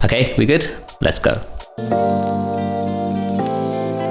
Okay, we good? Let's go.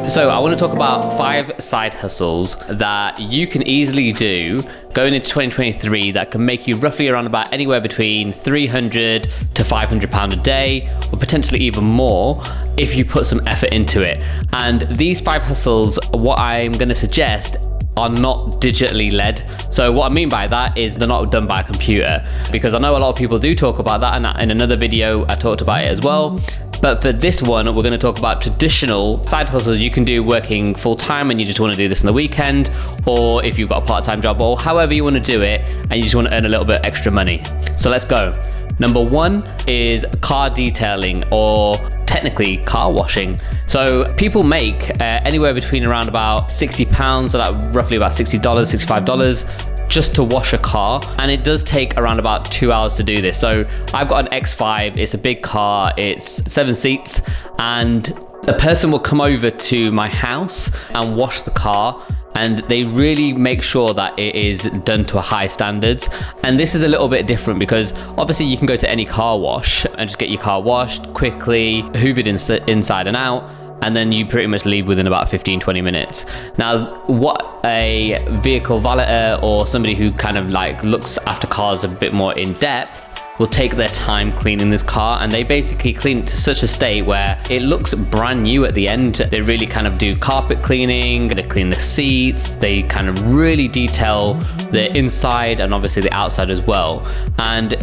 So I want to talk about 5 side hustles that you can easily do going into 2023 that can make you roughly around about anywhere between 300 to 500 pound a day, or potentially even more if you put some effort into it. And these 5 hustles, what I'm going to suggest, are not digitally led. So what I mean by that is they're not done by a computer, because I know a lot of people do talk about that, and in another video I talked about it as well. But for this one, we're going to talk about traditional side hustles you can do working full time and you just want to do this on the weekend, or if you've got a part-time job, or however you want to do it and you just want to earn a little bit extra money. So let's go. Number 1 is car detailing, or technically car washing. So people make anywhere between around about £60, so that roughly about $60, $65 just to wash a car, and it does take around about 2 hours to do this. So I've got an X5, it's a big car, it's 7 seats, and a person will come over to my house and wash the car, and they really make sure that it is done to a high standards. And this is a little bit different because obviously you can go to any car wash and just get your car washed quickly, hoovered inside and out, and then you pretty much leave within about 15-20 minutes. Now, what a vehicle valeter or somebody who kind of like looks after cars a bit more in depth will take their time cleaning this car, and they basically clean it to such a state where it looks brand new at the end. They really kind of do carpet cleaning, they clean the seats, they kind of really detail the inside and obviously the outside as well. And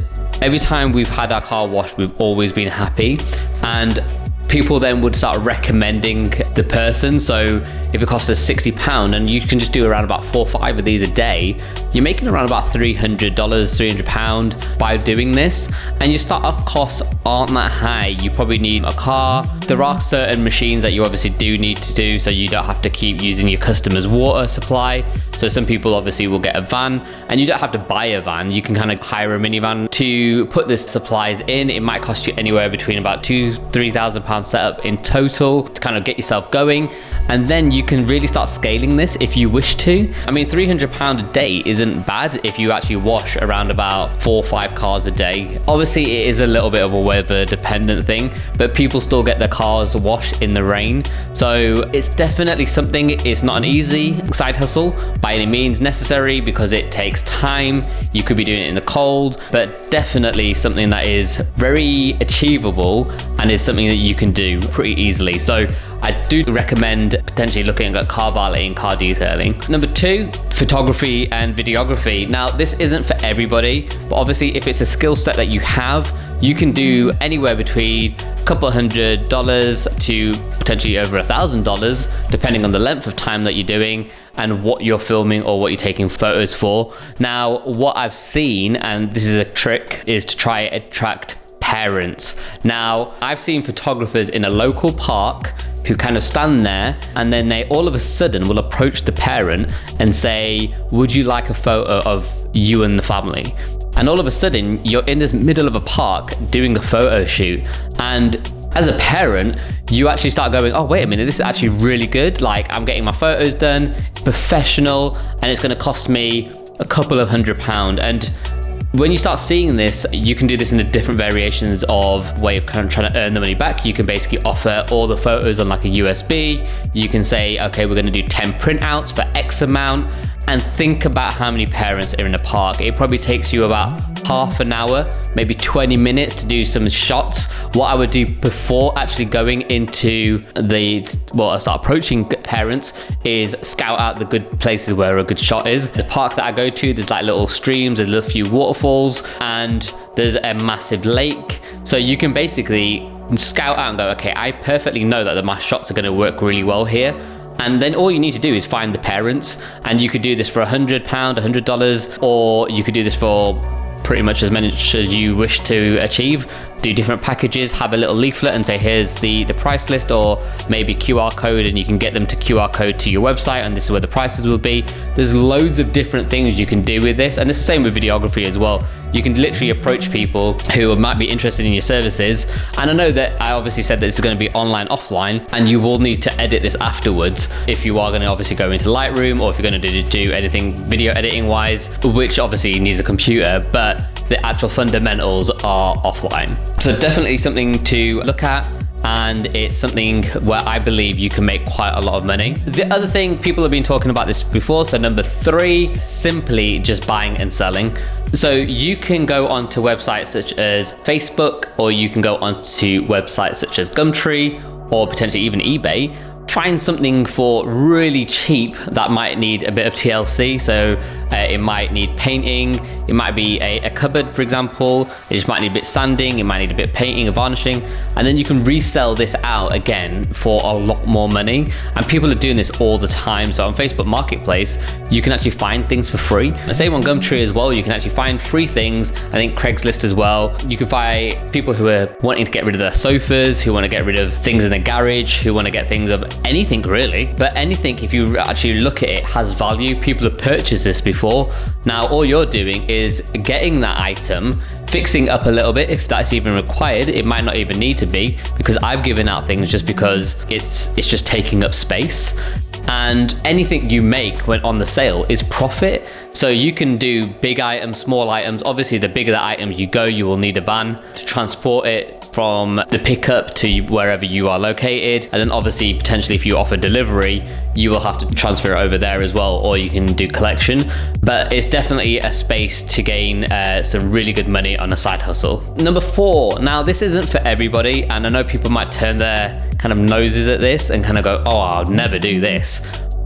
every time we've had our car washed, we've always been happy, and people then would start recommending the person. So if it costs us £60 and you can just do around about 4 or 5 of these a day, you're making around about £300 by doing this, and your start off costs aren't that high. You probably need a car. There are certain machines that you obviously do need to do, so you don't have to keep using your customer's water supply. So some people obviously will get a van, and you don't have to buy a van. You can kind of hire a minivan to put the supplies in. It might cost you anywhere between about £2,000-3,000 setup in total to kind of get yourself going. And then you can really start scaling this if you wish to. I mean, £300 a day isn't bad if you actually wash around about 4 or 5 cars a day. Obviously, it is a little bit of a weather dependent thing, but people still get their cars washed in the rain. So it's definitely something. It's not an easy side hustle by any means necessary, because it takes time. You could be doing it in the cold, but definitely something that is very achievable and is something that you can do pretty easily. So I do recommend potentially looking at car valeting, car detailing. Number 2, photography and videography. Now, this isn't for everybody, but obviously if it's a skill set that you have, you can do anywhere between a couple $100 to potentially over $1,000, depending on the length of time that you're doing and what you're filming or what you're taking photos for. Now, what I've seen, and this is a trick, is to try attract parents. Now, I've seen photographers in a local park who kind of stand there, and then they all of a sudden will approach the parent and say, would you like a photo of you and the family? And all of a sudden you're in this middle of a park doing the photo shoot, and as a parent you actually start going, oh wait a minute, this is actually really good. Like, I'm getting my photos done, it's professional, and it's going to cost me a couple of £100. And when you start seeing this, you can do this in the different variations of way of kind of trying to earn the money back. You can basically offer all the photos on like a USB. You can say, okay, we're going to do 10 printouts for X amount, and think about how many parents are in a park. It probably takes you about half an hour, maybe 20 minutes to do some shots. What I would do before actually going into I start approaching parents, is scout out the good places where a good shot is. The park that I go to, there's like little streams, there's a few waterfalls, and there's a massive lake. So you can basically scout out and go, okay, I perfectly know that my shots are going to work really well here. And then all you need to do is find the parents, and you could do this for £100, $100, or you could do this for pretty much as much as you wish to achieve. Do different packages, have a little leaflet and say, here's the price list, or maybe QR code, and you can get them to QR code to your website, and this is where the prices will be. There's loads of different things you can do with this, and it's the same with videography as well. You can literally approach people who might be interested in your services. And I know that I obviously said that this is going to be online, offline, and you will need to edit this afterwards if you are going to obviously go into Lightroom, or if you're going to do anything video editing wise, which obviously needs a computer. But the actual fundamentals are offline. So definitely something to look at, and it's something where I believe you can make quite a lot of money. The other thing, people have been talking about this before, so number 3, simply just buying and selling. So you can go onto websites such as Facebook, or you can go onto websites such as Gumtree, or potentially even eBay. Find something for really cheap that might need a bit of TLC. So it might need painting, it might be a cupboard, for example. It just might need a bit sanding, it might need a bit of painting or varnishing, and then you can resell this out again for a lot more money. And people are doing this all the time. So on Facebook Marketplace, you can actually find things for free. And same on Gumtree as well, you can actually find free things. I think Craigslist as well. You can find people who are wanting to get rid of their sofas, who want to get rid of things in the garage, who want to get things of anything really. But anything, if you actually look at it, has value. People have purchased this before. Now all you're doing is getting that item, fixing up a little bit if that's even required. It might not even need to be, because I've given out things just because it's just taking up space. And anything you make when on the sale is profit. So you can do big items, small items. Obviously, the bigger the items you go, you will need a van to transport it from the pickup to wherever you are located. And then obviously, potentially if you offer delivery, you will have to transfer it over there as well, or you can do collection. But it's definitely a space to gain some really good money on a side hustle. Number 4, now this isn't for everybody, and I know people might turn their kind of noses at this and kind of go, oh, I'll never do this.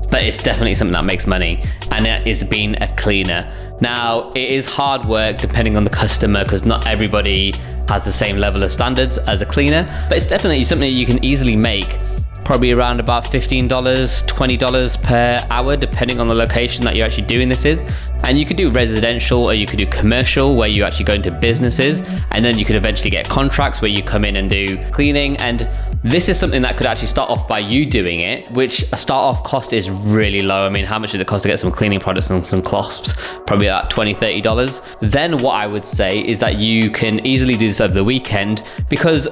But it's definitely something that makes money, and it is being a cleaner. Now, it is hard work depending on the customer, because not everybody has the same level of standards as a cleaner, but it's definitely something you can easily make probably around about $15, $20 per hour, depending on the location that you're actually doing this in. And you could do residential, or you could do commercial, where you actually go into businesses, and then you could eventually get contracts where you come in and do cleaning. And this is something that could actually start off by you doing it, which a start off cost is really low. I mean, how much does it cost to get some cleaning products and some cloths? Probably about $20, $30. Then what I would say is that you can easily do this over the weekend, because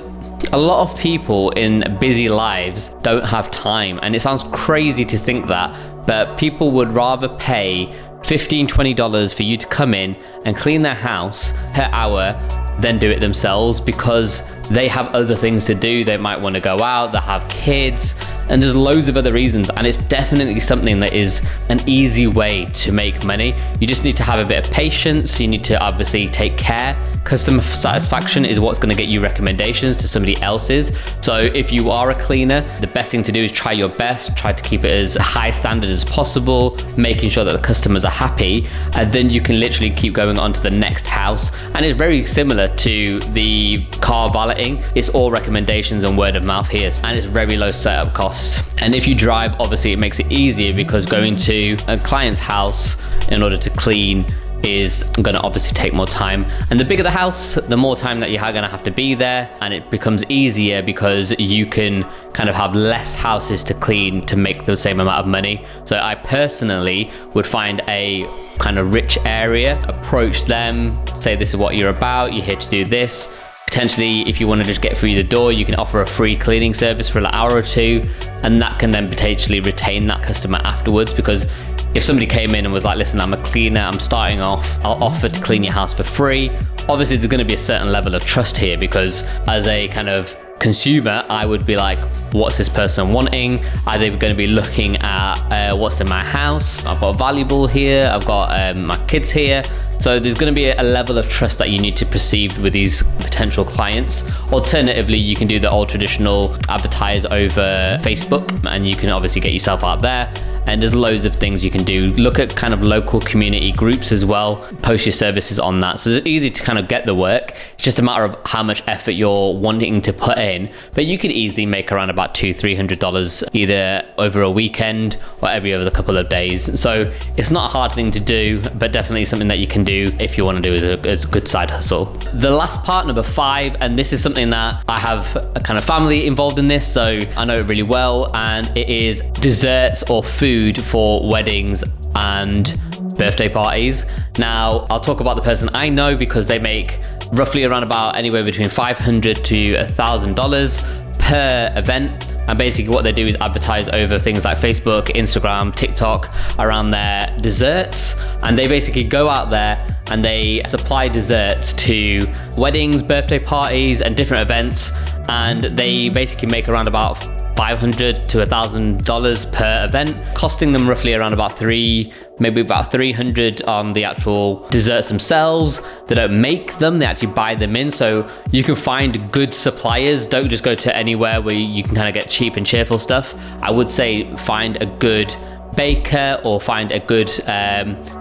a lot of people in busy lives don't have time. And it sounds crazy to think that, but people would rather pay $15, $20 for you to come in and clean their house per hour than do it themselves, because they have other things to do. They might want to go out, they have kids, and there's loads of other reasons. And it's definitely something that is an easy way to make money. You just need to have a bit of patience. You need to obviously take care. Customer satisfaction is what's going to get you recommendations to somebody else's. So if you are a cleaner, the best thing to do is try your best, try to keep it as high standard as possible, making sure that the customers are happy, and then you can literally keep going on to the next house. And it's very similar to the car valeting. It's all recommendations and word of mouth here, and it's very low setup costs. And if you drive, obviously it makes it easier, because going to a client's house in order to clean is going to obviously take more time. And the bigger the house, the more time that you're going to have to be there, and it becomes easier because you can kind of have less houses to clean to make the same amount of money. So I personally would find a kind of rich area, approach them, say this is what you're about, you're here to do this. Potentially, if you want to just get through the door, you can offer a free cleaning service for an hour or two, and that can then potentially retain that customer afterwards. Because if somebody came in and was like, listen, I'm a cleaner, I'm starting off, I'll offer to clean your house for free. Obviously, there's going to be a certain level of trust here, because as a kind of consumer, I would be like, what's this person wanting? Are they going to be looking at what's in my house? I've got a valuable here, I've got my kids here. So there's going to be a level of trust that you need to perceive with these potential clients. Alternatively, you can do the old traditional advertise over Facebook, and you can obviously get yourself out there. And there's loads of things you can do. Look at kind of local community groups as well. Post your services on that. So it's easy to kind of get the work. It's just a matter of how much effort you're wanting to put in. But you can easily make around about $200-$300 either over a weekend or every other couple of days. So it's not a hard thing to do, but definitely something that you can do if you want to do as a good side hustle. The last part, number 5, and this is something that I have a kind of family involved in this, so I know it really well, and it is desserts or food for weddings and birthday parties. Now, I'll talk about the person I know, because they make roughly around about anywhere between $500 to $1,000 per event, And basically what they do is advertise over things like Facebook, Instagram, TikTok around their desserts. And they basically go out there and they supply desserts to weddings, birthday parties, and different events. And they basically make around about $500 to $1,000 per event, costing them roughly around about maybe about $300 on the actual desserts themselves. They don't make them, they actually buy them in. So you can find good suppliers. Don't just go to anywhere where you can kind of get cheap and cheerful stuff. I would say find a good baker or find a good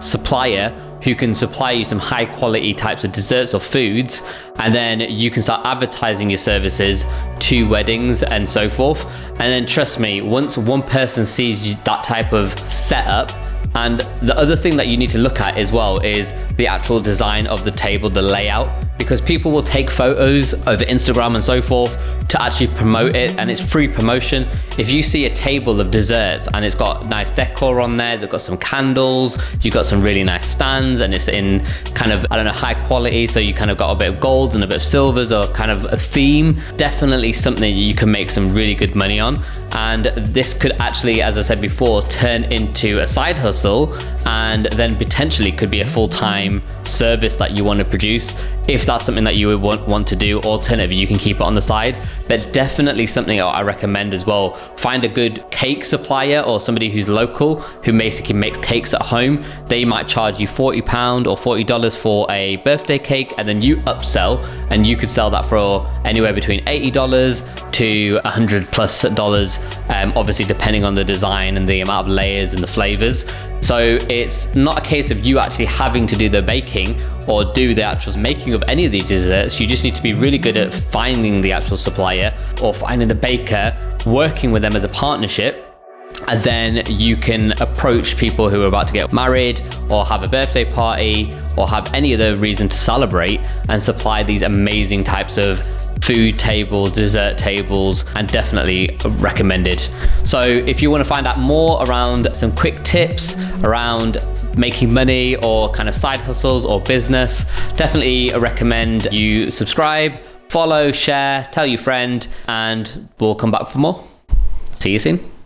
supplier who can supply you some high quality types of desserts or foods, and then you can start advertising your services to weddings and so forth. And then trust me, once one person sees that type of setup, and the other thing that you need to look at as well is the actual design of the table, the layout, because people will take photos over Instagram and so forth to actually promote it, and it's free promotion. If you see a table of desserts and it's got nice decor on there, they've got some candles, you've got some really nice stands, and it's in kind of, I don't know, high quality, so you kind of got a bit of golds and a bit of silvers or kind of a theme, definitely something you can make some really good money on. And this could actually, as I said before, turn into a side hustle, and then potentially could be a full-time service that you want to produce. If that's something that you would want to do, alternatively, you can keep it on the side. But definitely something I recommend as well. Find a good cake supplier or somebody who's local who basically makes cakes at home. They might charge you £40 or $40 for a birthday cake, and then you upsell, and you could sell that for anywhere between $80 to $100+, obviously depending on the design and the amount of layers and the flavors. So it's not a case of you actually having to do the baking or do the actual making of any of these desserts. You just need to be really good at finding the actual supplier or finding the baker, working with them as a partnership, and then you can approach people who are about to get married or have a birthday party or have any other reason to celebrate and supply these amazing types of food tables, dessert tables, and definitely recommended. So if you want to find out more around some quick tips around making money or kind of side hustles or business, definitely recommend you subscribe, follow, share, tell your friend, and we'll come back for more. See you soon.